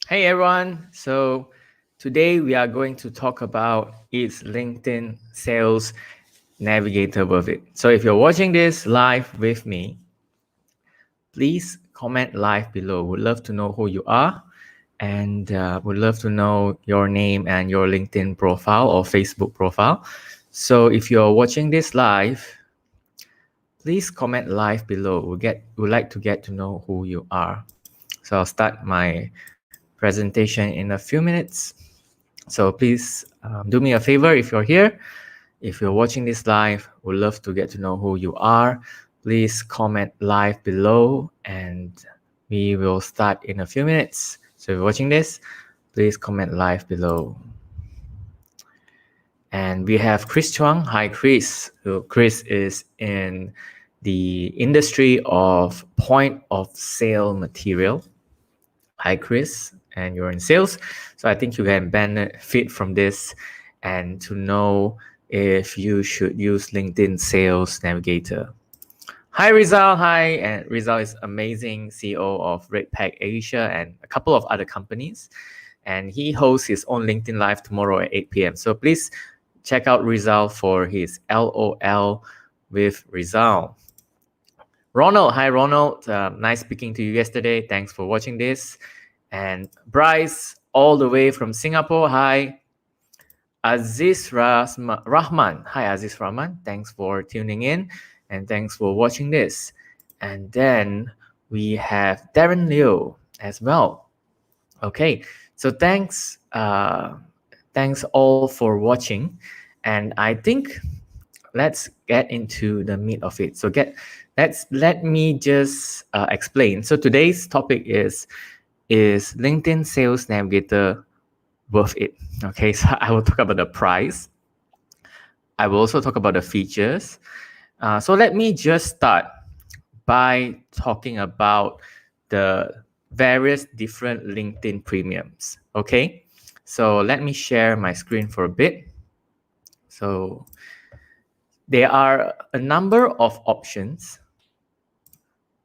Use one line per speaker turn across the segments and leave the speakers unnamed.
Hey everyone. So today we are going to talk about is LinkedIn Sales Navigator worth it? So if you're watching this live with me, please comment live below. Would love to know who you are and would love to know your name and your LinkedIn profile or Facebook profile. So if you're watching this live, please comment live below. We'd like to get to know who you are. So I'll start my presentation in a few minutes. So please do me a favor if you're here. If you're watching this live, would love to get to know who you are. Please comment live below and we will start in a few minutes. So if you're watching this, please comment live below. And we have Chris Chuang. Hi, Chris. So Chris is in the industry of point of sale material. Hi, Chris, and you're in sales. So I think you can benefit from this and to know if you should use LinkedIn Sales Navigator. Hi, Rizal. Hi, and Rizal is amazing CEO of Redpack Asia and a couple of other companies. And he hosts his own LinkedIn Live tomorrow at 8 p.m. So please check out Rizal for his LOL with Rizal. Ronald, hi Ronald. Nice speaking to you yesterday. Thanks for watching this. And Bryce, all the way from Singapore. Hi. Aziz Rahman. Hi, Aziz Rahman. Thanks for tuning in and thanks for watching this. And then we have Darren Liu as well. Okay, so thanks all for watching. And I think let's get into the meat of it. So let me just explain. So today's topic is LinkedIn Sales Navigator worth it? Okay, so I will talk about the price. I will also talk about the features. So let me just start by talking about the various different LinkedIn premiums. Okay, so let me share my screen for a bit. So there are a number of options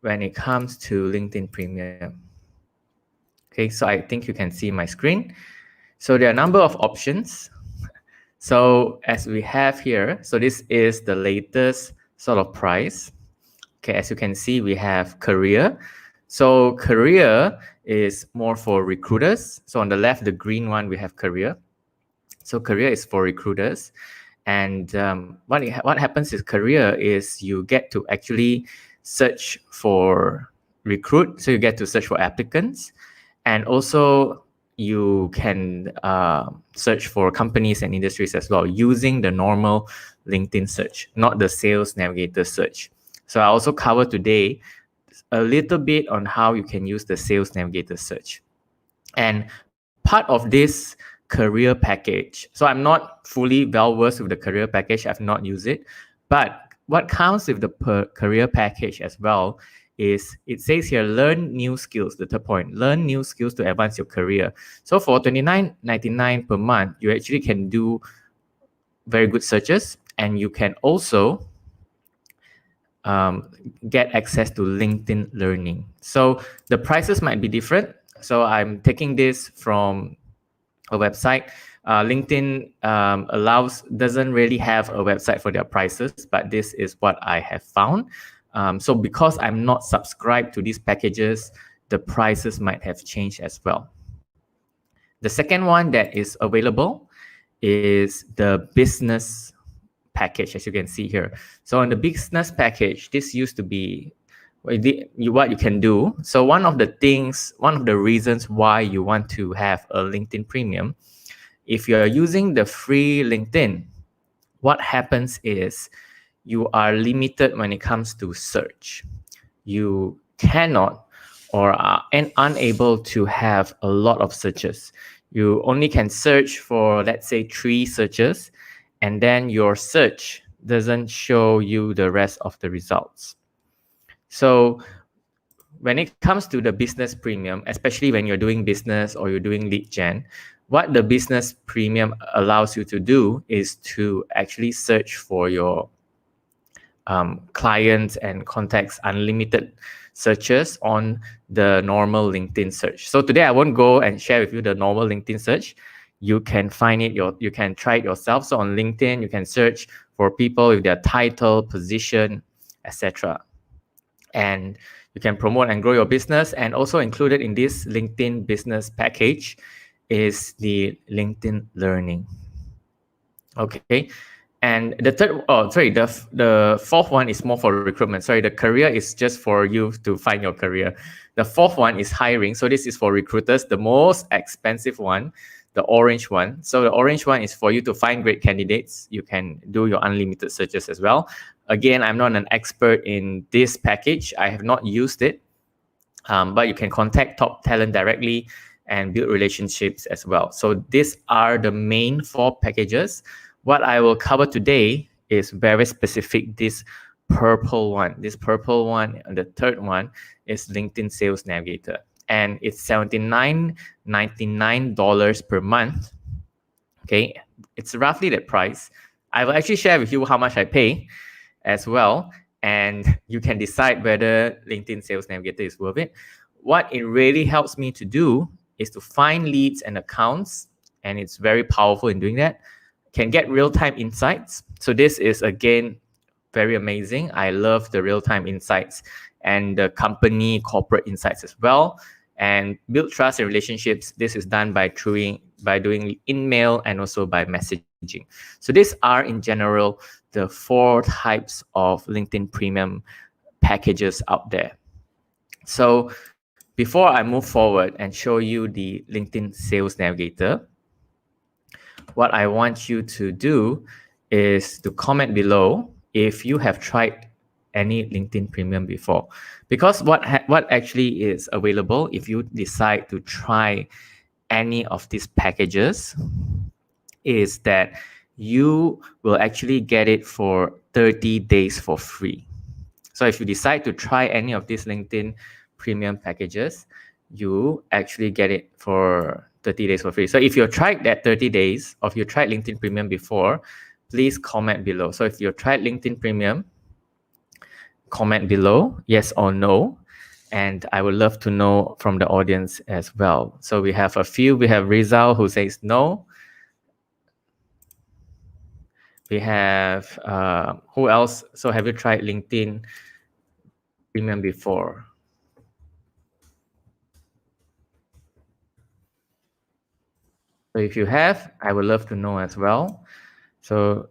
when it comes to LinkedIn Premium. Okay, so I think you can see my screen. So there are a number of options. So as we have here, so this is the latest sort of price. Okay, as you can see, we have career. So career is more for recruiters. So on the left, the green one, we have career. So career is for recruiters. And what happens is career is you get to actually search for recruit. So you get to search for applicants. And also you can search for companies and industries as well using the normal LinkedIn search, not the Sales Navigator search. So I also cover today a little bit on how you can use the Sales Navigator search. And part of this career package, so I'm not fully well versed with the career package, I've not used it, but what counts with the career package as well is it says here, learn new skills, the third point, learn new skills to advance your career. So for $29.99 per month, you actually can do very good searches and you can also get access to LinkedIn Learning. So the prices might be different. So I'm taking this from a website. LinkedIn doesn't really have a website for their prices, but this is what I have found. So because I'm not subscribed to these packages, the prices might have changed as well. The second one that is available is the business package, as you can see here. So on the business package, this used to be what you can do. So one of the reasons why you want to have a LinkedIn Premium, if you're using the free LinkedIn, what happens is you are limited when it comes to search. You cannot or are unable to have a lot of searches. You only can search for, let's say, 3 searches, and then your search doesn't show you the rest of the results. So when it comes to the business premium, especially when you're doing business or you're doing lead gen, what the business premium allows you to do is to actually search for your clients and contacts unlimited. searches on the normal LinkedIn search. So today I won't go and share with you the normal LinkedIn search. You can find it, you can try it yourself. So on LinkedIn, you can search for people with their title, position, etc. And you can promote and grow your business. And also included in this LinkedIn business package is the LinkedIn Learning. Okay. And the fourth one is more for recruitment. Sorry, the career is just for you to find your career. The fourth one is hiring. So this is for recruiters, the most expensive one, the orange one. So the orange one is for you to find great candidates. You can do your unlimited searches as well. Again, I'm not an expert in this package. I have not used it, but you can contact top talent directly and build relationships as well. So these are the main 4 packages. What I will cover today is very specific. This purple one, and the third one is LinkedIn Sales Navigator. And it's $79.99 per month. Okay, it's roughly that price. I will actually share with you how much I pay as well. And you can decide whether LinkedIn Sales Navigator is worth it. What it really helps me to do is to find leads and accounts. And it's very powerful in doing that. Can get real-time insights. So this is, again, very amazing. I love the real-time insights and the company corporate insights as well. And build trust and relationships. This is done by doing email and also by messaging. So these are, in general, the 4 types of LinkedIn Premium packages out there. So before I move forward and show you the LinkedIn Sales Navigator, what I want you to do is to comment below if you have tried any LinkedIn Premium before. Because what actually is available if you decide to try any of these packages is that you will actually get it for 30 days for free. So if you decide to try any of these LinkedIn Premium packages, you actually get it for 30 days for free. So if you've tried that 30 days, or if you tried LinkedIn Premium before, please comment below. So if you've tried LinkedIn Premium, comment below, yes or no. And I would love to know from the audience as well. So we have a few. We have Rizal who says no. We have, who else? So have you tried LinkedIn Premium before? So if you have, I would love to know as well. So,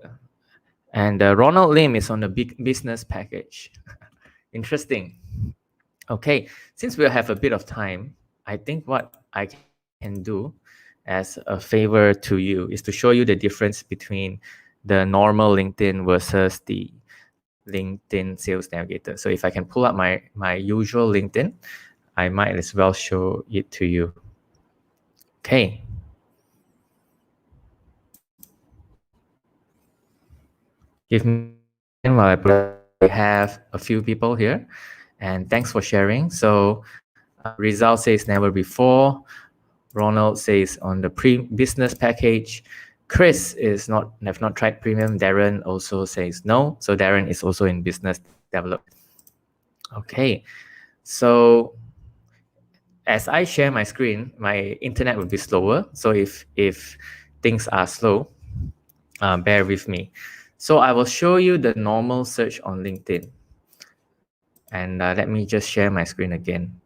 and Ronald Lim is on the big business package. Interesting. Okay, since we have a bit of time, I think what I can do as a favor to you is to show you the difference between the normal LinkedIn versus the LinkedIn Sales Navigator. So if I can pull up my usual LinkedIn, I might as well show it to you. Okay. Give me while I have a few people here, and thanks for sharing. So Rizal says never before. Ronald says on the business package. Chris have not tried premium. Darren also says no. So Darren is also in business development. Okay, so as I share my screen, my internet will be slower. So if things are slow, bear with me. So I will show you the normal search on LinkedIn. And let me just share my screen again.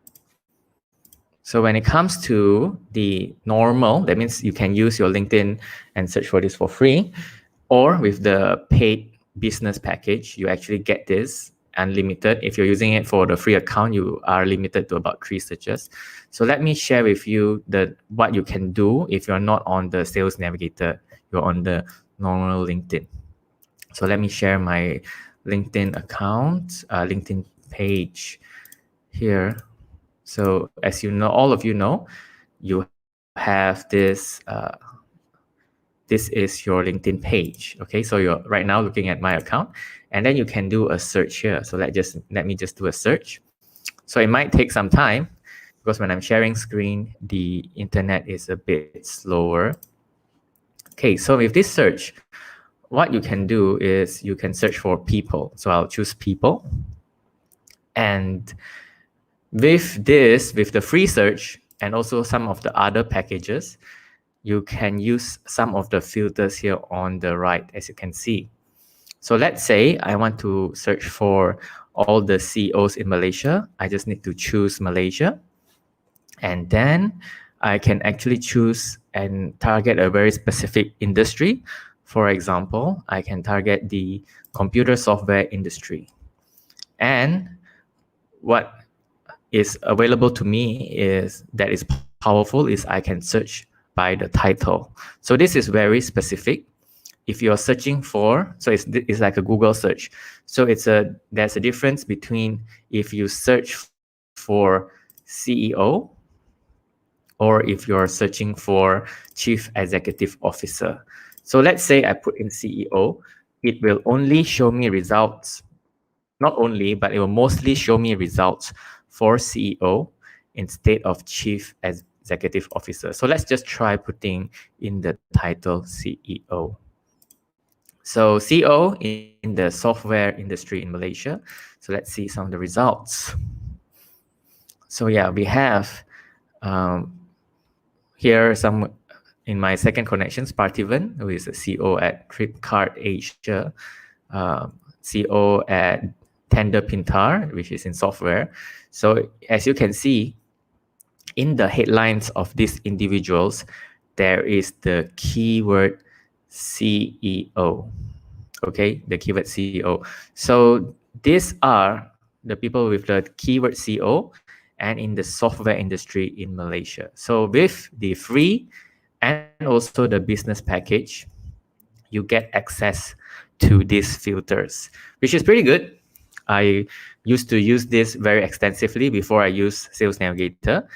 So when it comes to the normal, that means you can use your LinkedIn and search for this for free. Or with the paid business package, you actually get this unlimited. If you're using it for the free account, you are limited to about 3 searches. So let me share with you what you can do if you're not on the Sales Navigator, you're on the normal LinkedIn. So let me share my LinkedIn account, LinkedIn page here. So as you know, all of you know, you have this, this is your LinkedIn page. Okay, so you're right now looking at my account, and then you can do a search here. So let me just do a search. So it might take some time because when I'm sharing screen, the internet is a bit slower. Okay, so with this search, what you can do is you can search for people. So I'll choose people. And With this, with the free search and also some of the other packages, you can use some of the filters here on the right, as you can see. So let's say I want to search for all the CEOs in Malaysia. I just need to choose Malaysia. And then I can actually choose and target a very specific industry. For example, I can target the computer software industry. And what is available to me is that is powerful is I can search by the title. So this is very specific. If you're searching for, so it's like a Google search. So there's a difference between if you search for CEO or if you're searching for Chief Executive Officer. So let's say I put in CEO, it will only show me results, not only, but it will mostly show me results for CEO instead of Chief Executive Officer. So let's just try putting in the title CEO. So CEO in the software industry in Malaysia. So let's see some of the results. So yeah, we have here some in my second connection, Parthivan, who is a CEO at Tripcart Asia, CEO at Tender Pintar, which is in software. So as you can see, in the headlines of these individuals, there is the keyword CEO. Okay, the keyword CEO. So these are the people with the keyword CEO and in the software industry in Malaysia. So with the free and also the business package, you get access to these filters, which is pretty good. I used to use this very extensively before I used Sales Navigator.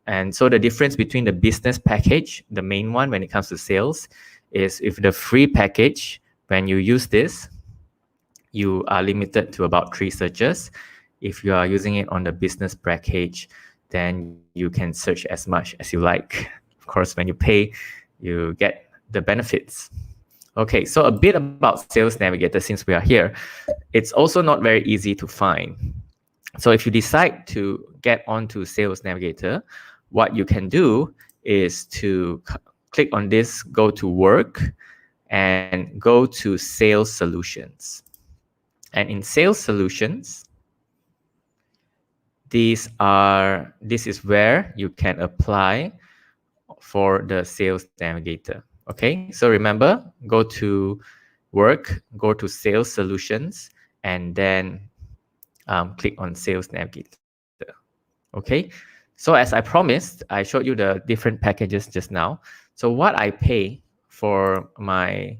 And so the difference between the business package, the main one when it comes to sales, is if the free package, when you use this, you are limited to about 3 searches. If you are using it on the business package, then you can search as much as you like. Of course, when you pay, you get the benefits. Okay, so a bit about Sales Navigator since we are here. It's also not very easy to find. So if you decide to get onto Sales Navigator, what you can do is to click on this, go to work, and go to Sales Solutions. And in Sales Solutions, this is where you can apply for the Sales Navigator. Okay, so remember, go to work, go to Sales Solutions, and then click on Sales Navigator. Okay, so as I promised, I showed you the different packages just now. So what I pay for my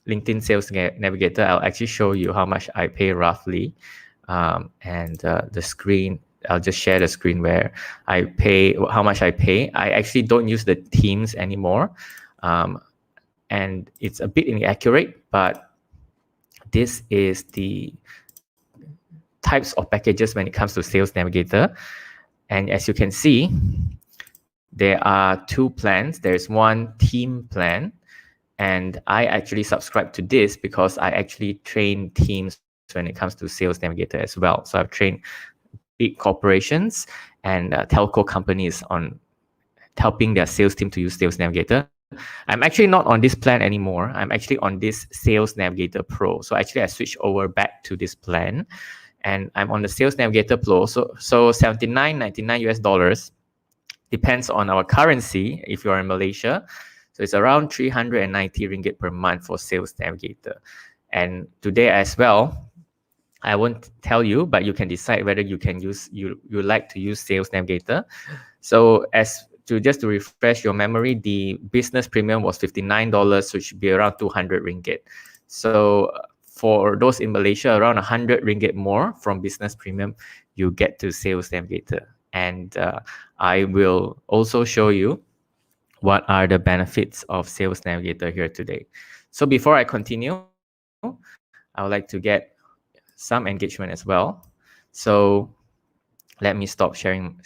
LinkedIn Sales Navigator, I'll actually show you how much I pay roughly. And the screen, I'll just share the screen where I pay, how much I pay. I actually don't use the themes anymore. And it's a bit inaccurate, but this is the types of packages when it comes to Sales Navigator. And as you can see, there are 2 plans. There's one theme plan, and I actually subscribe to this because I actually train teams when it comes to Sales Navigator as well. So I've trained big corporations and telco companies on helping their sales team to use Sales Navigator. I'm actually not on this plan anymore. I'm actually on this Sales Navigator Pro. So actually I switched over back to this plan, and I'm on the Sales Navigator Pro. So $79.99 US, depends on our currency if you're in Malaysia. So it's around 390 ringgit per month for Sales Navigator. And today as well, I won't tell you, but you can decide whether you can use you like to use Sales Navigator. So just to refresh your memory, the business premium was $59, so it should be around 200 ringgit. So for those in Malaysia, around 100 ringgit more from business premium, you get to Sales Navigator. And I will also show you what are the benefits of Sales Navigator here today. So before I continue, I would like to get some engagement as well. So let me stop sharing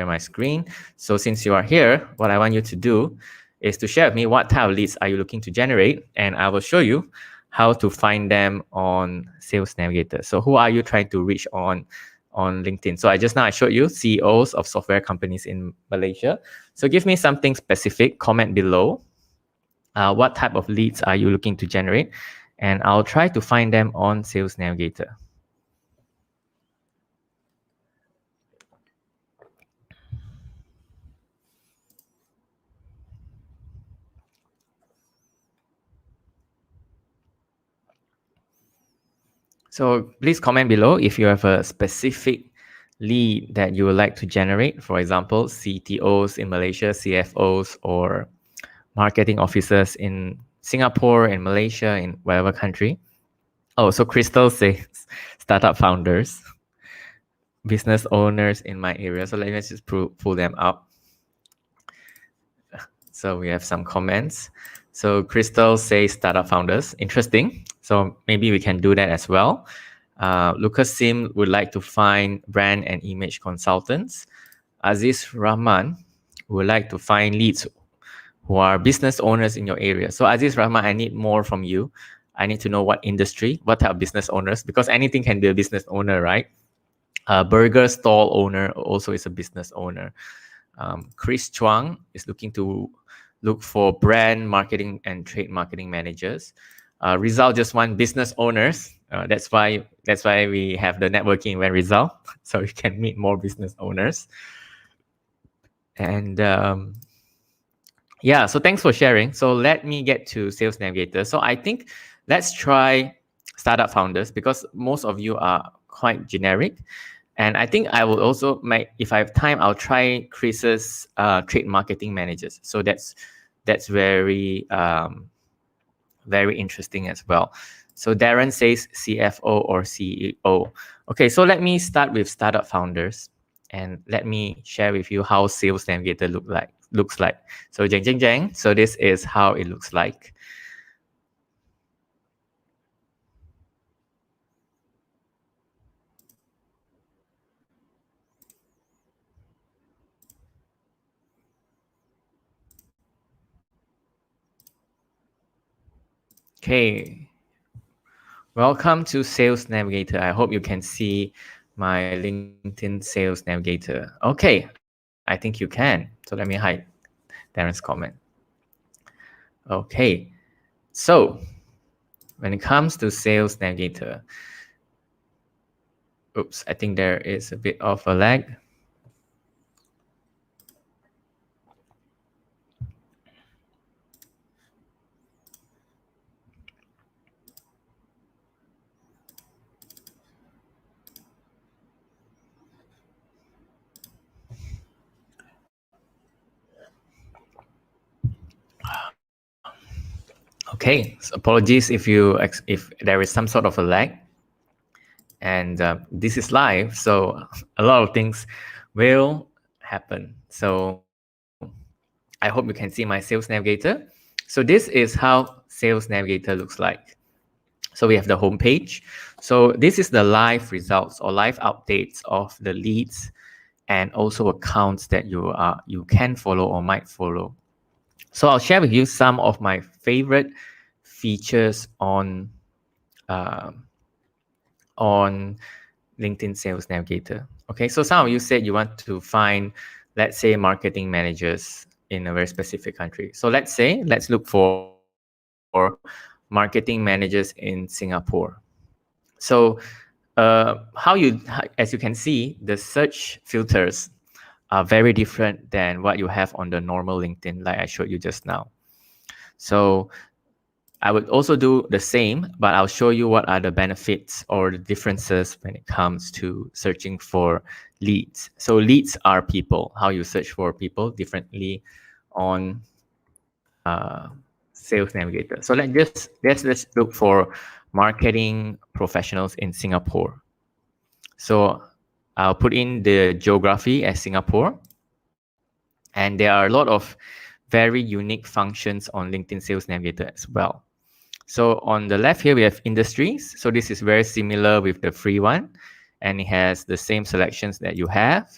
my screen. So since you are here, what I want you to do is to share with me what type of leads are you looking to generate, and I will show you how to find them on Sales Navigator. So who are you trying to reach on LinkedIn? So I showed you CEOs of software companies in Malaysia. So give me something specific, comment below. What type of leads are you looking to generate? And I'll try to find them on Sales Navigator. So please comment below if you have a specific lead that you would like to generate. For example, CTOs in Malaysia, CFOs, or marketing officers in Singapore, in Malaysia, in whatever country. Oh, so Crystal says startup founders, business owners in my area. So let me just pull them up. So we have some comments. So Crystal says startup founders. Interesting. So maybe we can do that as well. Lucas Sim would like to find brand and image consultants. Aziz Rahman would like to find leads who are business owners in your area. So Aziz Rahman, I need more from you. I need to know what industry, what type of business owners, because anything can be a business owner, right? Burger stall owner also is a business owner. Chris Chuang is looking to look for brand marketing and trade marketing managers. Rizal just want business owners. That's why we have the networking event Rizal, so you can meet more business owners. And yeah, so thanks for sharing. So let me get to Sales Navigator. So I think let's try startup founders because most of you are quite generic. And I think I will also make, if I have time, I'll try Chris's trade marketing managers. So that's very very interesting as well. So Darren says CFO or CEO. Okay, so let me start with startup founders, and let me share with you how Sales Navigator looks like. So jeng. So this is how it looks like. Okay. Welcome to Sales Navigator. I hope you can see my LinkedIn Sales Navigator. Okay, I think you can. So let me hide Darren's comment. Okay, so when it comes to Sales Navigator, oops, I think there is a bit of a lag. Okay, so apologies if there is some sort of a lag. And this is live, so a lot of things will happen. So I hope you can see my Sales Navigator. So this is how Sales Navigator looks like. So we have the home page. So this is the live results or live updates of the leads and also accounts that you can follow or might follow. So I'll share with you some of my favorite features on LinkedIn Sales Navigator. Okay, so some of you said you want to find, let's say, marketing managers in a very specific country. So let's look for marketing managers in Singapore. So as you can see, the search filters are very different than what you have on the normal LinkedIn, like I showed you just now. So I would also do the same, but I'll show you what are the benefits or the differences when it comes to searching for leads. So leads are people, how you search for people differently on Sales Navigator. So let's look for marketing professionals in Singapore. So I'll put in the geography as Singapore. And there are a lot of very unique functions on LinkedIn Sales Navigator as well. So on the left here, we have industries. So this is very similar with the free one, and it has the same selections that you have.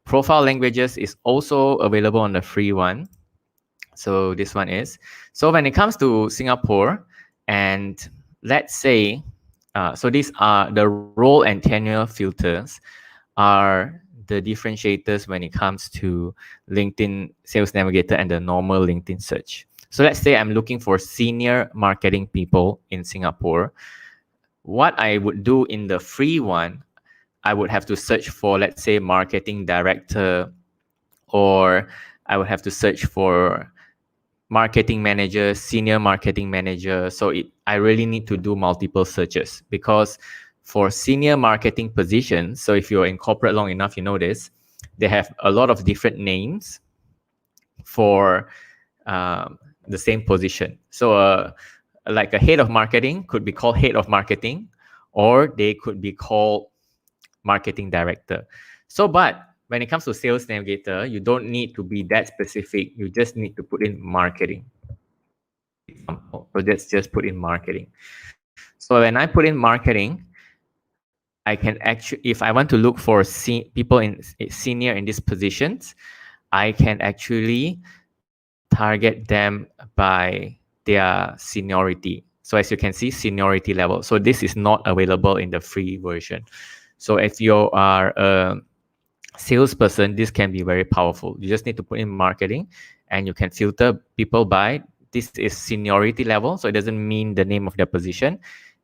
Profile languages is also available on the free one. So this one is. So when it comes to Singapore, and let's say, so these are the role and tenure filters are the differentiators when it comes to LinkedIn Sales Navigator and the normal LinkedIn search. So let's say I'm looking for senior marketing people in Singapore. What I would do in the free one, I would have to search for, let's say, marketing director, or I would have to search for marketing manager, senior marketing manager. So I really need to do multiple searches, because for senior marketing positions, so if you're in corporate long enough, you know this, they have a lot of different names for the same position. So like a head of marketing could be called head of marketing, or they could be called marketing director. So, but when it comes to Sales Navigator, you don't need to be that specific. You just need to put in marketing. So let's just put in marketing. So when I put in marketing, I can actually, if I want to look for people in senior in these positions, I can actually target them by their seniority. So as you can see, seniority level. So this is not available in the free version. So if you are a salesperson, this can be very powerful. You just need to put in marketing, and you can filter people by, this is seniority level. So it doesn't mean the name of their position.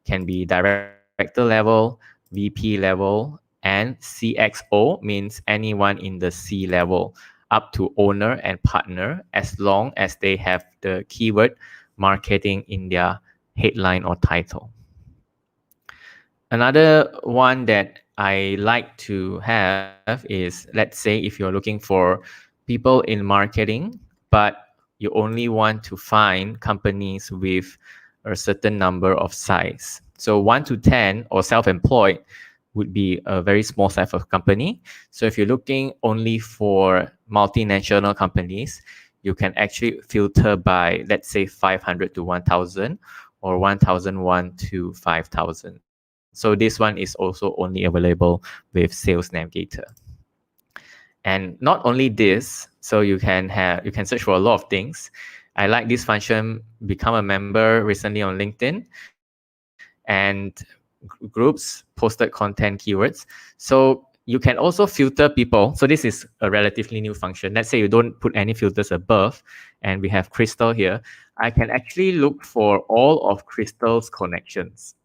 Can be director level, VP level, and CXO means anyone in the C level, up to owner and partner, as long as they have the keyword marketing in their headline or title. Another one that I like to have is, let's say if you're looking for people in marketing, but you only want to find companies with a certain number of size. So 1 to 10 or self-employed would be a very small size of company. So if you're looking only for multinational companies, you can actually filter by, let's say, 500 to 1,000 or 1,001 to 5,000. So this one is also only available with Sales Navigator. And not only this, so you can search for a lot of things. I like this function, become a member recently on LinkedIn, and groups, posted content keywords. So you can also filter people. So this is a relatively new function. Let's say you don't put any filters above, and we have Crystal here. I can actually look for all of Crystal's connections.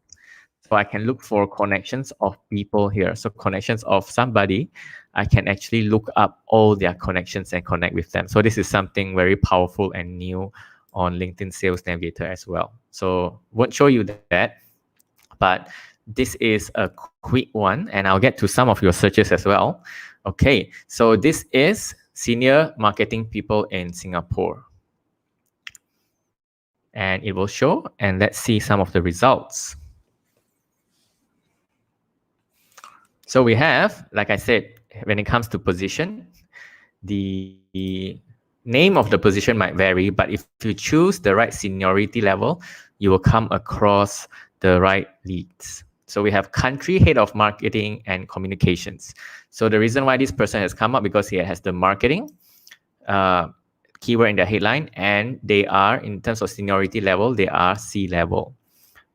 So I can look for connections of people here. So connections of somebody, I can actually look up all their connections and connect with them. So this is something very powerful and new on LinkedIn Sales Navigator as well. So won't show you that, but this is a quick one, and I'll get to some of your searches as well. Okay, so this is senior marketing people in Singapore. And it will show, and let's see some of the results. So we have, like I said, when it comes to position, the name of the position might vary, but if you choose the right seniority level, you will come across the right leads. So we have country head of marketing and communications. So the reason why this person has come up, because he has the marketing keyword in the headline, and they are, in terms of seniority level, they are C level.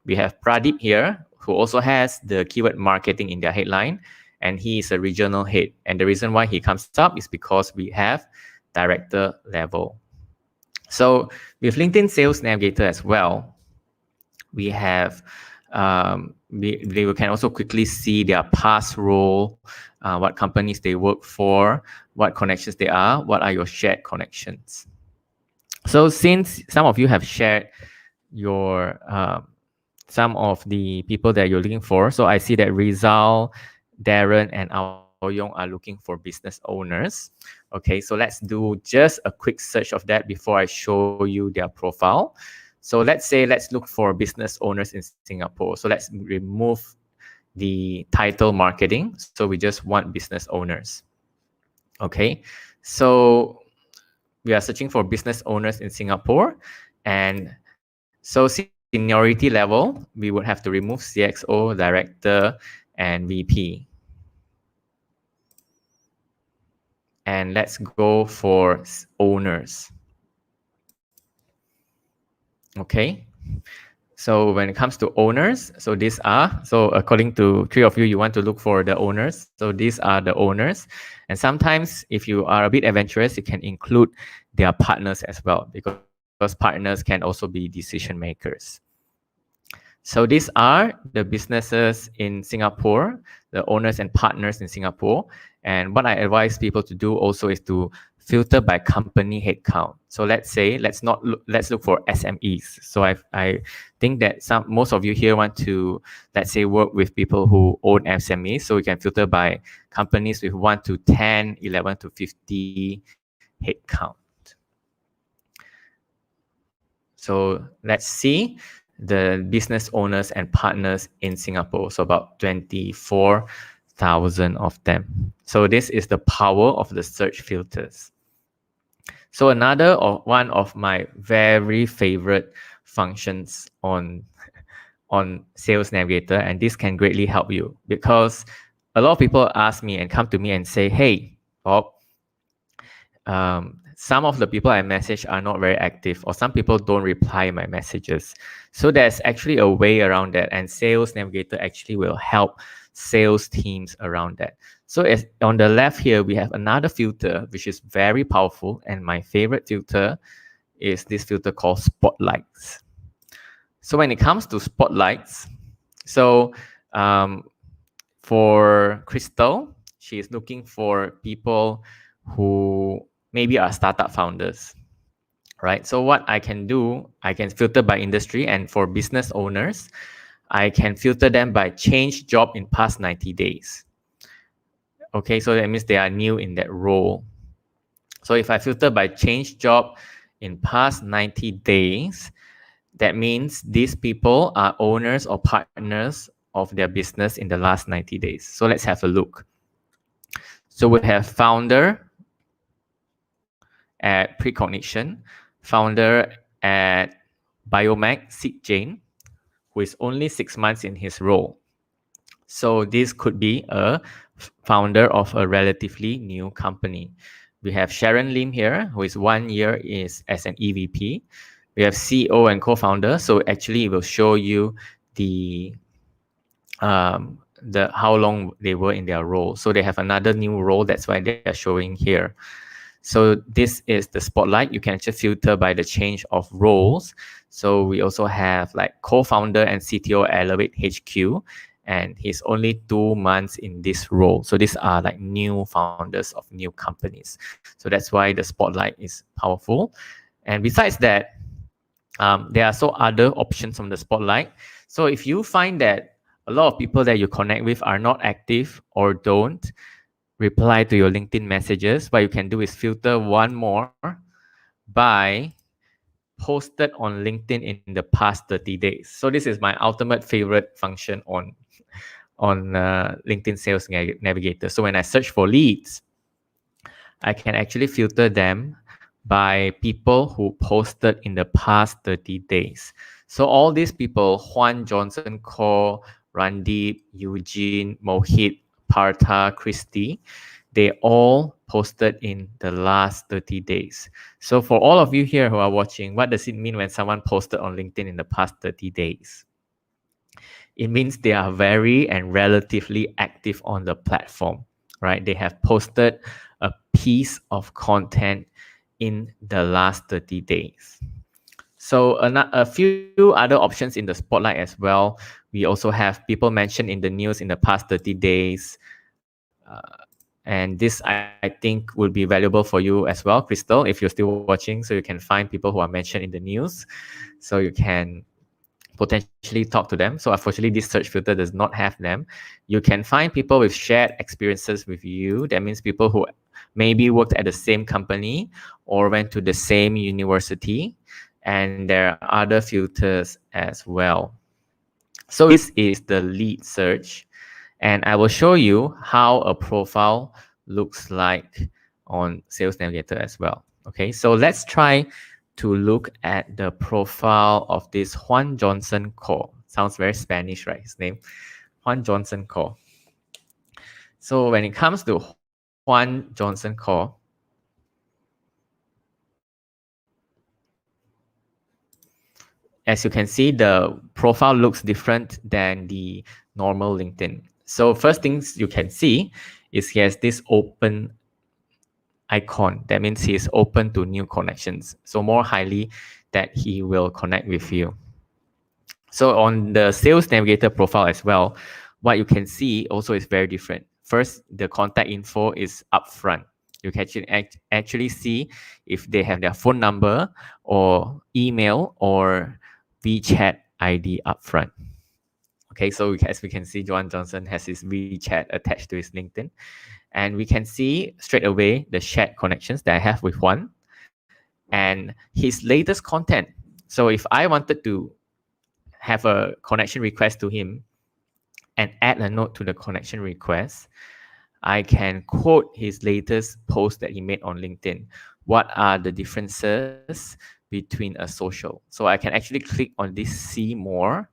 We have Pradeep here, who also has the keyword marketing in their headline, and he is a regional head. And the reason why he comes up is because we have director level. So with LinkedIn Sales Navigator as well, we have, they can also quickly see their past role, what companies they work for, what connections they are, what are your shared connections. So since some of you have shared your some of the people that you're looking for. So I see that Rizal, Darren, and Aoyong are looking for business owners. Okay, so let's do just a quick search of that before I show you their profile. So let's look for business owners in Singapore. So let's remove the title marketing. So we just want business owners. Okay, so we are searching for business owners in Singapore. And so seniority level, we would have to remove CXO, director, and VP. And let's go for owners. Okay. So when it comes to owners, so these are, so according to three of you, you want to look for the owners. So these are the owners. And sometimes if you are a bit adventurous, you can include their partners as well, because partners can also be decision makers. So these are the businesses in Singapore, the owners and partners in Singapore. And what I advise people to do also is to filter by company headcount. So let's look for SMEs. So I think that most of you here want to, let's say, work with people who own SMEs. So we can filter by companies with 1 to 10, 11 to 50 headcount. So let's see the business owners and partners in Singapore. So about 24,000 of them. So this is the power of the search filters. So one of my very favorite functions on Sales Navigator, and this can greatly help you, because a lot of people ask me and come to me and say, hey, Bob, some of the people I message are not very active, or some people don't reply my messages. So there's actually a way around that, and Sales Navigator actually will help sales teams around that. So on the left here, we have another filter, which is very powerful. And my favorite filter is this filter called Spotlights. So when it comes to Spotlights, so for Crystal, she is looking for people who maybe are startup founders, right? So what I can do, I can filter by industry, and for business owners, I can filter them by change job in past 90 days. Okay, so that means they are new in that role. So if I filter by change job in past 90 days, that means these people are owners or partners of their business in the last 90 days. So let's have a look. So we have founder at Precognition, founder at Biomag, Sid Jane, who is only 6 months in his role. So this could be a founder of a relatively new company. We have Sharon Lim here, who is 1 year as an EVP. We have CEO and co-founder. So actually it will show you the how long they were in their role. So they have another new role. That's why they are showing here. So this is the spotlight. You can actually filter by the change of roles. So we also have like co-founder and CTO at Elevate HQ, and he's only 2 months in this role. So these are like new founders of new companies. So that's why the spotlight is powerful. And besides that, there are also other options from the spotlight. So if you find that a lot of people that you connect with are not active or don't reply to your LinkedIn messages, what you can do is filter one more by posted on LinkedIn in the past 30 days. So this is my ultimate favorite function on LinkedIn Sales Navigator. So when I search for leads, I can actually filter them by people who posted in the past 30 days. So all these people, Juan, Johnson, Ko, Randeep, Eugene, Mohit, Partha, Christy, they all posted in the last 30 days. So for all of you here who are watching, what does it mean when someone posted on LinkedIn in the past 30 days? It means they are very and relatively active on the platform, right? They have posted a piece of content in the last 30 days. So a few other options in the spotlight as well. We also have people mentioned in the news in the past 30 days. And this, I think, will be valuable for you as well, Crystal, if you're still watching. So you can find people who are mentioned in the news. So you can potentially talk to them. So unfortunately, this search filter does not have them. You can find people with shared experiences with you. That means people who maybe worked at the same company or went to the same university. And there are other filters as well. So this is the lead search. And I will show you how a profile looks like on Sales Navigator as well. Okay, so let's try to look at the profile of this Juan Johnson Ko. Sounds very Spanish, right? His name, Juan Johnson Ko. So when it comes to Juan Johnson Ko, as you can see, the profile looks different than the normal LinkedIn. So first things you can see is he has this open icon. That means he is open to new connections. So more highly that he will connect with you. So on the Sales Navigator profile as well, what you can see also is very different. First, the contact info is upfront. You can actually see if they have their phone number or email or WeChat ID upfront. Okay, so as we can see, Joan Johnson has his WeChat attached to his LinkedIn. And we can see straight away the shared connections that I have with one and his latest content. So if I wanted to have a connection request to him and add a note to the connection request, I can quote his latest post that he made on LinkedIn. What are the differences between a social? So I can actually click on this see more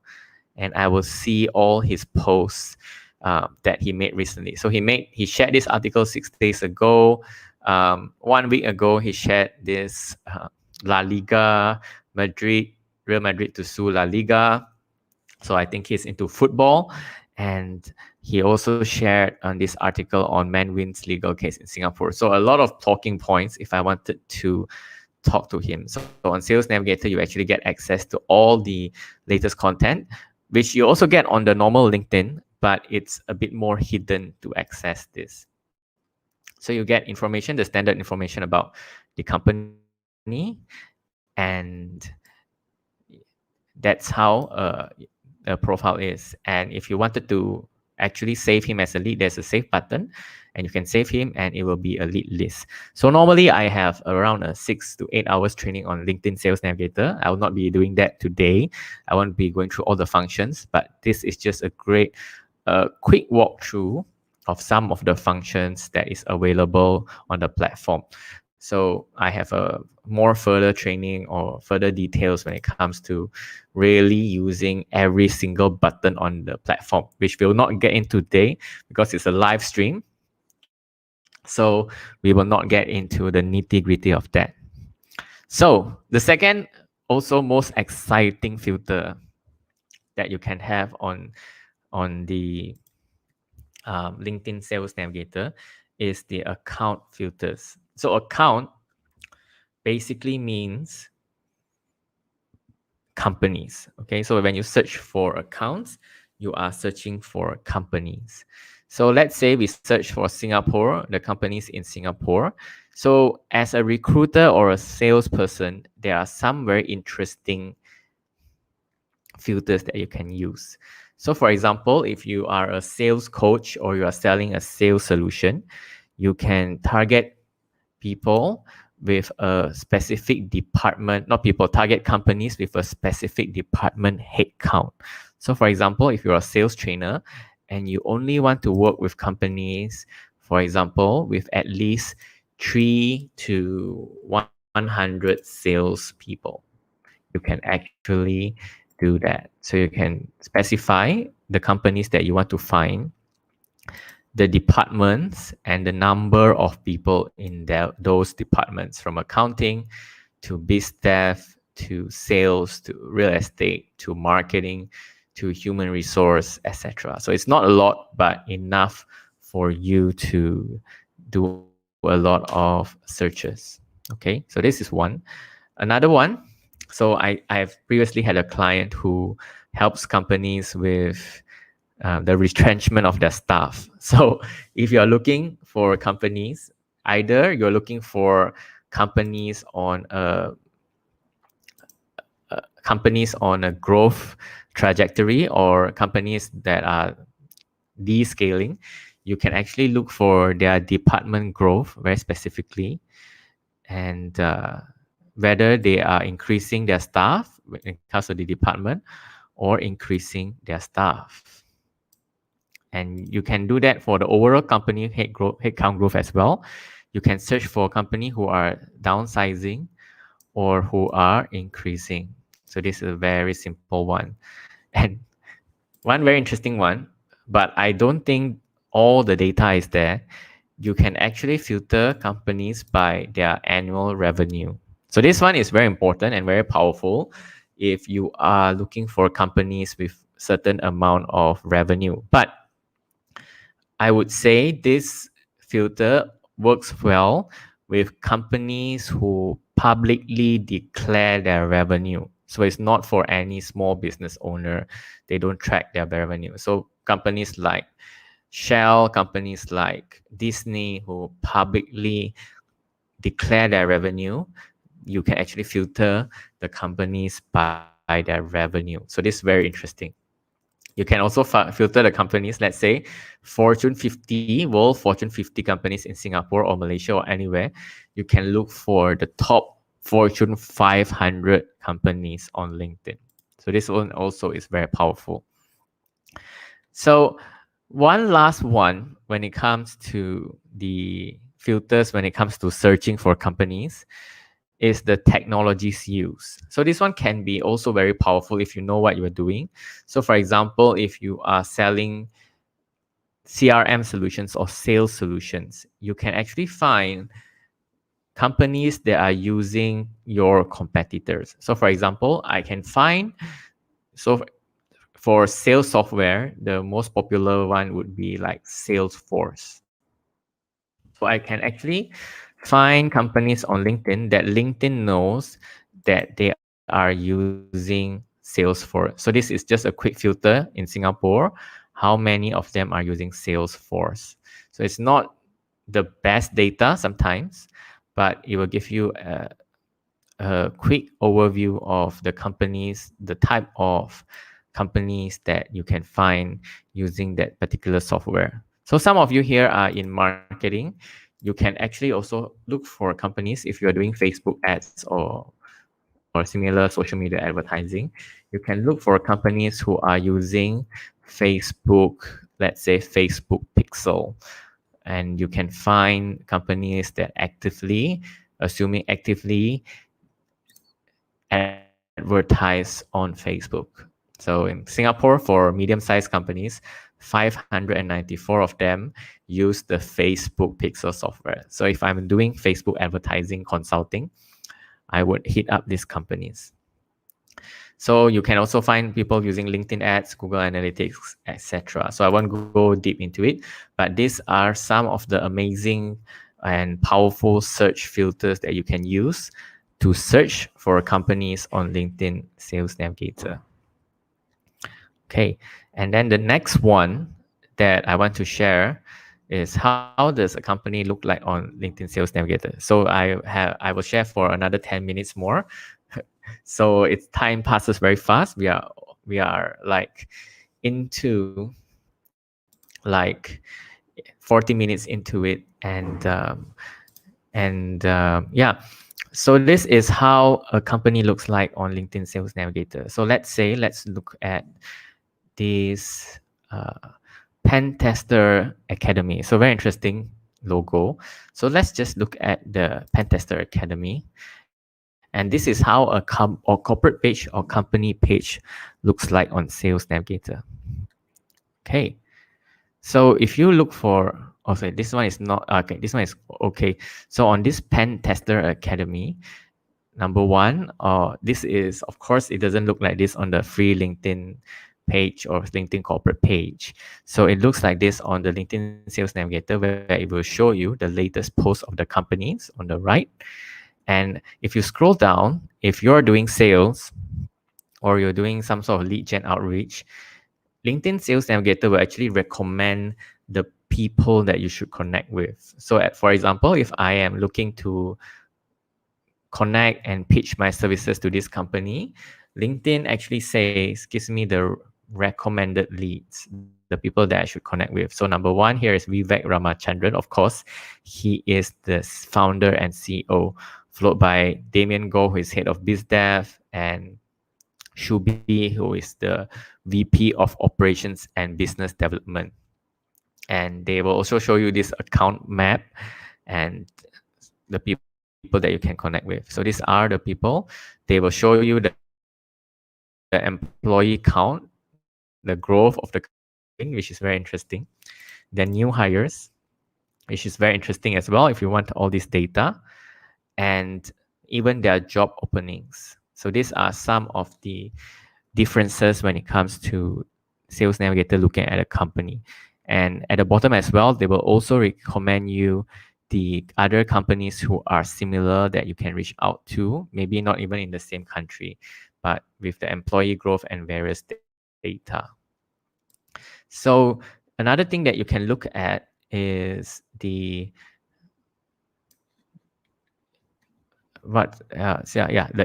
and I will see all his posts that he made recently. So he shared this article 6 days ago. 1 week ago, he shared this La Liga, Real Madrid to sue La Liga. So I think he's into football. And he also shared on this article on man wins legal case in Singapore. So a lot of talking points if I wanted to talk to him. So on Sales Navigator, you actually get access to all the latest content, which you also get on the normal LinkedIn, but it's a bit more hidden to access this. So you get information, the standard information about the company, and that's how a profile is. And if you wanted to actually save him as a lead, there's a save button and you can save him and it will be a lead list. So normally I have around 6 to 8 hours training on LinkedIn Sales Navigator. I will not be doing that today. I won't be going through all the functions, but this is just a great quick walkthrough of some of the functions that is available on the platform. So I have a more further training or further details when it comes to really using every single button on the platform, which we'll not get into today because it's a live stream. So we will not get into the nitty-gritty of that. So the second, also most exciting filter that you can have on the LinkedIn Sales Navigator is the account filters. So account basically means companies. Okay, so when you search for accounts, you are searching for companies. So let's say we search for Singapore, the companies in Singapore. So as a recruiter or a salesperson, there are some very interesting filters that you can use. So for example, if you are a sales coach or you are selling a sales solution, you can target people with a specific department, target companies with a specific department headcount. So for example, if you're a sales trainer and you only want to work with companies, for example, with at least 3 to 100 sales people, you can actually do that. So you can specify the companies that you want to find, the departments and the number of people in those departments, from accounting to biz dev to sales to real estate to marketing to human resource, etc. So it's not a lot, but enough for you to do a lot of searches. Okay, so this is one. Another one, so I've previously had a client who helps companies with the retrenchment of their staff. So if you're looking for companies, either you're looking for companies on a growth trajectory or companies that are descaling, you can actually look for their department growth very specifically, and whether they are increasing their staff when it comes to the department or increasing their staff. And you can do that for the overall company headcount growth as well. You can search for a company who are downsizing or who are increasing. So this is a very simple one. And one very interesting one, but I don't think all the data is there. You can actually filter companies by their annual revenue. So this one is very important and very powerful. if you are looking for companies with certain amount of revenue. But I would say this filter works well with companies who publicly declare their revenue. So it's not for any small business owner. They don't track their revenue. So companies like Shell, companies like Disney, who publicly declare their revenue, you can actually filter the companies by their revenue. So this is very interesting. You can also filter the companies, let's say Fortune 50, world Fortune 50 companies in Singapore or Malaysia or anywhere. You can look for the top Fortune 500 companies on LinkedIn. So this one also is very powerful. So one last one when it comes to the filters, when it comes to searching for companies, is the technologies used. So this one can be also very powerful if you know what you are doing. So for example, if you are selling CRM solutions or sales solutions, you can actually find companies that are using your competitors. So for example, I can find, so for sales software, the most popular one would be like Salesforce. So I can actually find companies on LinkedIn that LinkedIn knows that they are using Salesforce. So this is just a quick filter in Singapore. How many of them are using Salesforce? So it's not the best data sometimes, but it will give you a quick overview of the companies, the type of companies that you can find using that particular software. So some of you here are in marketing. You can actually also look for companies if you're doing Facebook ads or similar social media advertising. You can look for companies who are using Facebook, let's say Facebook Pixel, and you can find companies that actively, assuming actively, advertise on Facebook. So in Singapore, for medium-sized companies, 594 of them use the Facebook Pixel software. So if I'm doing Facebook advertising consulting, I would hit up these companies. So you can also find people using LinkedIn ads, Google Analytics, etc. So I won't go deep into it, but these are some of the amazing and powerful search filters that you can use to search for companies on LinkedIn Sales Navigator. Okay, and then the next one that I want to share is how does a company look like on LinkedIn Sales Navigator. So I will share for another 10 minutes more. So it's time passes very fast. We are like into like 40 minutes into it, and yeah. So this is how a company looks like on LinkedIn Sales Navigator. So let's look at this Pen Tester Academy. So very interesting logo. So let's just look at the Pen Tester Academy. And this is how a corporate page or company page looks like on Sales Navigator. Okay. So if you look for, okay, this one is not, okay, this one is okay. So on this Pen Tester Academy, number one, this is, of course, it doesn't look like this on the free LinkedIn page or LinkedIn corporate page. So it looks like this on the LinkedIn Sales Navigator, where it will show you the latest posts of the companies on the right. And if you scroll down, if you're doing sales or you're doing some sort of lead gen outreach, LinkedIn Sales Navigator will actually recommend the people that you should connect with. So for example, if I am looking to connect and pitch my services to this company, LinkedIn actually gives me the recommended leads, the people that I should connect with. So number one here is Vivek Ramachandran. Of course, he is the founder and CEO, followed by Damien Goh, who is head of biz dev, and Shubi, who is the VP of operations and business development. And they will also show you this account map and the people that you can connect with. So these are the people. They will show you the employee count, the growth of the company which is very interesting. Then new hires, which is very interesting as well if you want all this data, and even their job openings. So So these are some of the differences when it comes to Sales Navigator looking at a company. And at the bottom as well, they will also recommend you the other companies who are similar that you can reach out to, maybe not even in the same country, but with the employee growth and various data. So another thing that you can look at is the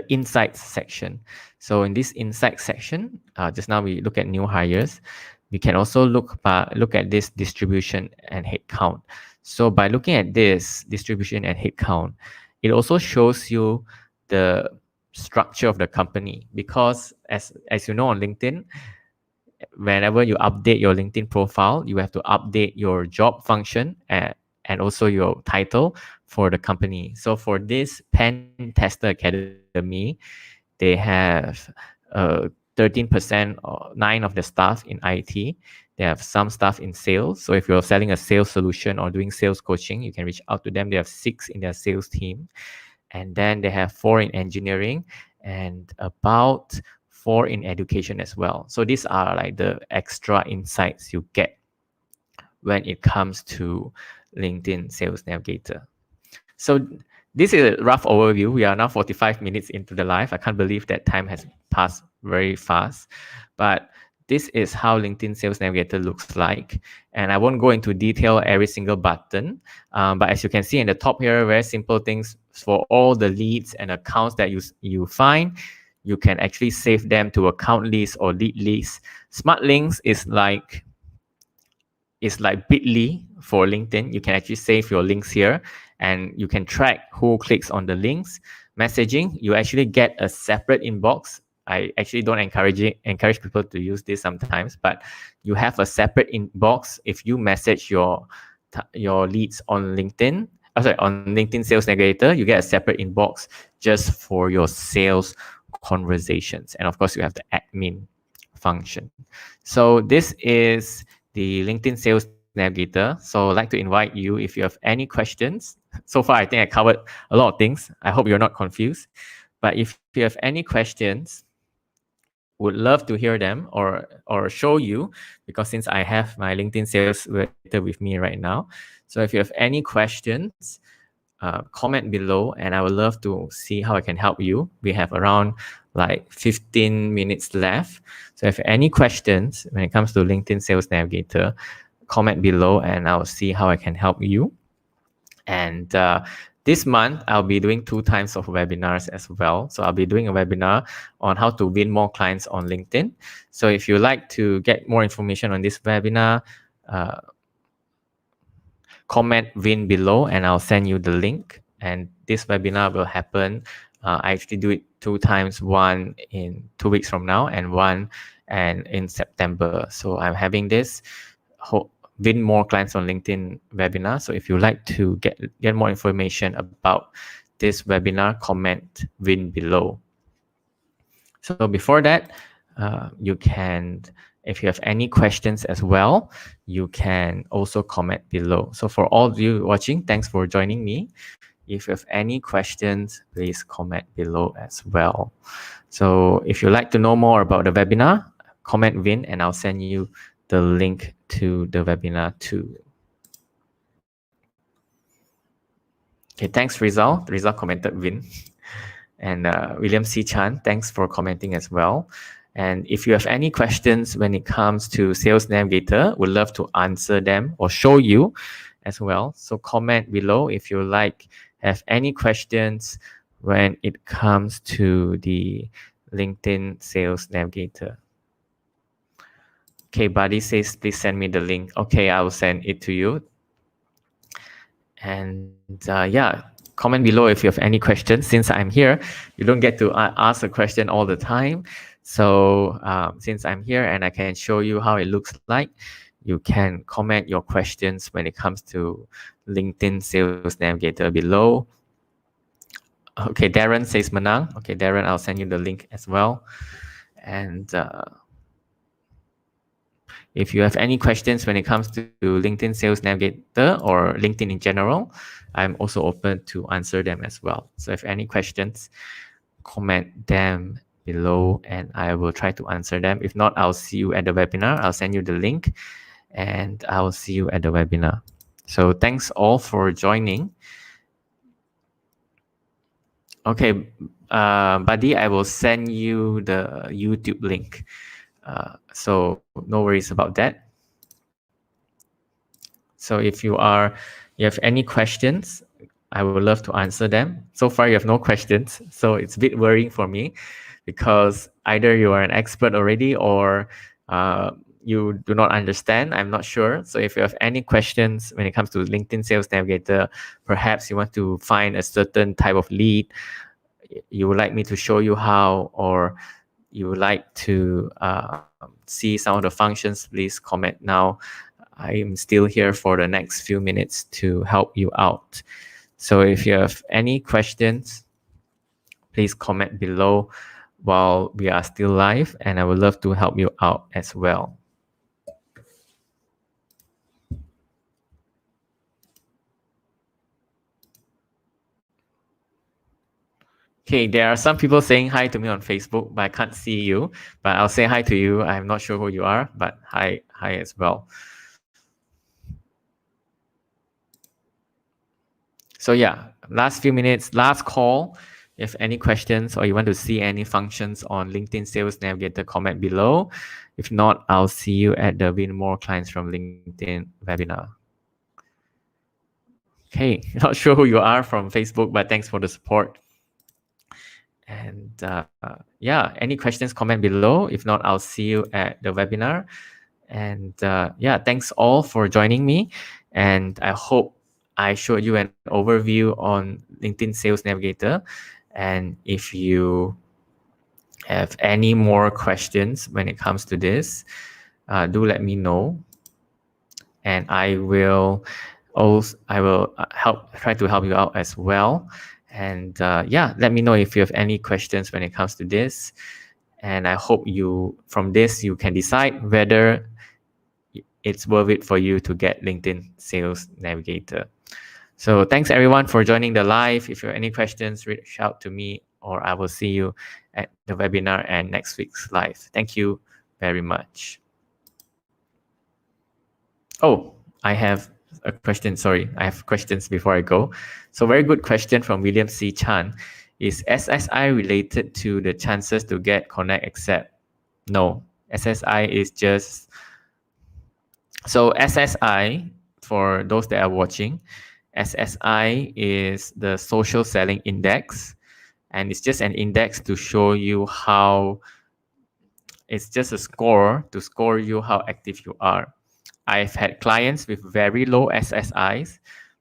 insights section. So in this insights section, just now we look at new hires. We can also look at this distribution and headcount. So by looking at this distribution and headcount, it also shows you the structure of the company, because as you know, on LinkedIn, whenever you update your LinkedIn profile, you have to update your job function and also your title for the company. So for this Pen Tester Academy, they have 13% or 9 of the staff in IT. They have some staff in sales. So if you're selling a sales solution or doing sales coaching, you can reach out to them. They have 6 in their sales team. And then they have 4 in engineering and about 4 in education as well. So these are like the extra insights you get when it comes to LinkedIn Sales Navigator. So this is a rough overview. We are now 45 minutes into the live. I can't believe that time has passed very fast. But this is how LinkedIn Sales Navigator looks like. And I won't go into detail every single button. But as you can see in the top here, very simple things for all the leads and accounts that you find. You can actually save them to account lists or lead lists. Smart links is like Bitly for LinkedIn. You can actually save your links here and you can track who clicks on the links. Messaging, you actually get a separate inbox. I actually don't encourage people to use this sometimes, but you have a separate inbox if you message your leads on LinkedIn. On LinkedIn Sales Navigator, you get a separate inbox just for your sales conversations. And of course, you have the admin function. So this is the LinkedIn Sales Navigator. So I'd like to invite you, if you have any questions. So far, I think I covered a lot of things. I hope you're not confused. But if you have any questions, would love to hear them or show you, because since I have my LinkedIn Sales Navigator with me right now. So if you have any questions, comment below and I would love to see how I can help you. We have around like 15 minutes left. So if any questions when it comes to LinkedIn Sales Navigator, comment below and I'll see how I can help you. And this month, I'll be doing 2 times of webinars as well. So I'll be doing a webinar on how to win more clients on LinkedIn. So if you'd like to get more information on this webinar, comment win below and I'll send you the link. And this webinar will happen. I actually do it 2 times, one in 2 weeks from now and one in September. So I'm having this win more clients on LinkedIn webinar. So if you'd like to get more information about this webinar, comment win below. So before that, you can, if you have any questions as well, you can also comment below. So for all of you watching, thanks for joining me. If you have any questions, please comment below as well. So if you'd like to know more about the webinar, comment win and I'll send you the link to the webinar too. Okay, thanks Rizal. Rizal commented win. And William C. Chan, thanks for commenting as well. And if you have any questions when it comes to Sales Navigator, we'd love to answer them or show you as well. So comment below if you have any questions when it comes to the LinkedIn Sales Navigator. Okay, Buddy says, please send me the link. Okay, I will send it to you. And comment below if you have any questions. Since I'm here, you don't get to ask a question all the time. So since I'm here and I can show you how it looks like, you can comment your questions when it comes to LinkedIn Sales Navigator below. Okay, Darren says Manang. Okay, Darren, I'll send you the link as well. And if you have any questions when it comes to LinkedIn Sales Navigator or LinkedIn in general, I'm also open to answer them as well. So if any questions, comment them below and I will try to answer them. If not, I'll see you at the webinar. I'll send you the link and I'll see you at the webinar. So thanks all for joining. Okay, Buddy, I will send you the YouTube link. So no worries about that. So if you have any questions, I would love to answer them. So far, you have no questions. So it's a bit worrying for me because either you are an expert already or you do not understand. I'm not sure. So if you have any questions when it comes to LinkedIn Sales Navigator, perhaps you want to find a certain type of lead, you would like me to show you how, or you would like to see some of the functions, please comment now. I am still here for the next few minutes to help you out. So if you have any questions, please comment below while we are still live, and I would love to help you out as well. Okay, there are some people saying hi to me on Facebook, but I can't see you. But I'll say hi to you. I'm not sure who you are, but hi as well. So yeah, last few minutes, last call. If any questions or you want to see any functions on LinkedIn Sales Navigator, comment below. If not, I'll see you at the Win More Clients from LinkedIn webinar. Okay, not sure who you are from Facebook, but thanks for the support. And yeah, any questions, comment below. If not, I'll see you at the webinar. And yeah, thanks all for joining me. And I hope I showed you an overview on LinkedIn Sales Navigator. And if you have any more questions when it comes to this, do let me know. And I will try to help you out as well. And yeah, let me know if you have any questions when it comes to this. And I hope from this, you can decide whether it's worth it for you to get LinkedIn Sales Navigator. So thanks everyone for joining the live. If you have any questions, reach out to me or I will see you at the webinar and next week's live. Thank you very much. Oh, I have a question. Sorry, I have questions before I go. So very good question from William C. Chan. Is SSI related to the chances to get Connect Accept? No, SSI is just... So SSI, for those that are watching, SSI is the social selling index, and it's just an index to show you how... It's just a score to score you how active you are. I've had clients with very low SSIs,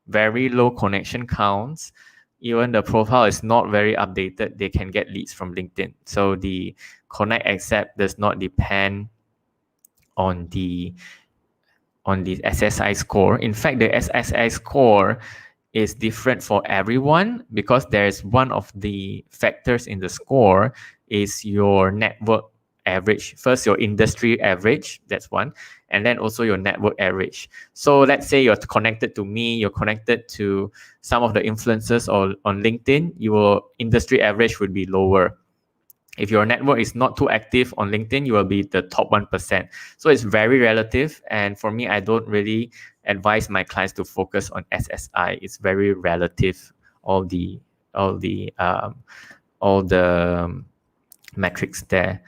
very low connection counts. Even the profile is not very updated, they can get leads from LinkedIn. So the Connect Accept does not depend on the SSI score. In fact, the SSI score is different for everyone because there's one of the factors in the score is your network average. First, your industry average, that's one, and then also your network average. So let's say you're connected to me, you're connected to some of the influencers on LinkedIn, your industry average would be lower. If your network is not too active on LinkedIn, you will be the top 1%. So it's very relative. And for me, I don't really advise my clients to focus on SSI. It's very relative, all the metrics there.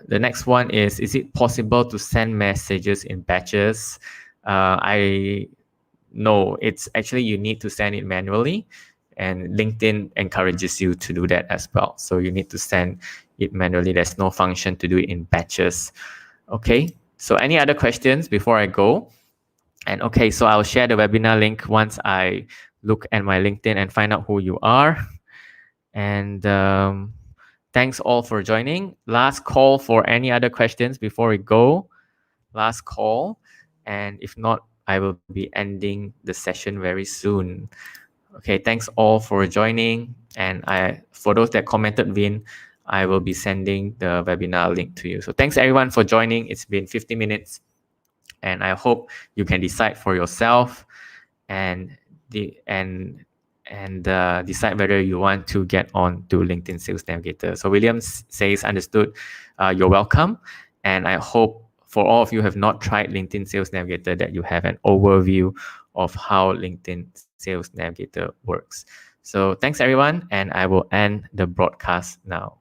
The next one is it possible to send messages in batches? No, it's actually you need to send it manually, and LinkedIn encourages you to do that as well. So you need to send it manually. There's no function to do it in batches. Okay, so any other questions before I go? And okay, so I'll share the webinar link once I look at my LinkedIn and find out who you are. And thanks all for joining. Last call for any other questions before we go. Last call. And if not, I will be ending the session very soon. Okay, thanks all for joining. And for those that commented Win, I will be sending the webinar link to you. So thanks everyone for joining. It's been 50 minutes. And I hope you can decide for yourself. And and decide whether you want to get on to LinkedIn Sales Navigator. So William says, understood. You're welcome. And I hope for all of you who have not tried LinkedIn Sales Navigator that you have an overview of how LinkedIn Sales Navigator works. So thanks everyone, and I will end the broadcast now.